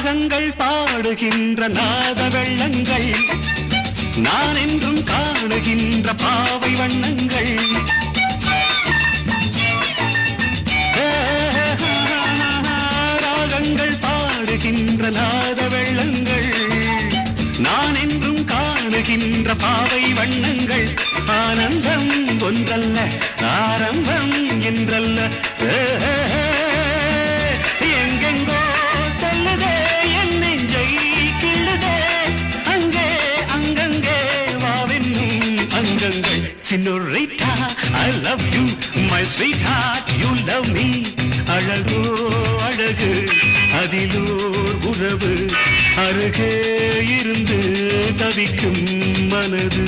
ராகங்கள் பாடுகின்ற நாத வெள்ளங்கள் நான் என்றும் காணுகின்ற பாவை வண்ணங்கள் ராகங்கள் பாடுகின்ற நாத வெள்ளங்கள் நான் என்றும் காணுகின்ற பாவை வண்ணங்கள் ஆனந்தம் ஒன்றல்ல ஆரம்பம் என்றல்ல எங்கெங்கோ செல்லுதே என் நெஞ்சை கிள்ளுதே அங்கே அங்கங்கே வாவென்னும் அங்கங்கள் சின்னோரைட்டா I love you my sweetheart you love me அழகோ அழகு அதிலோர் உறவு அருகே இருந்து தவிக்கும் மனது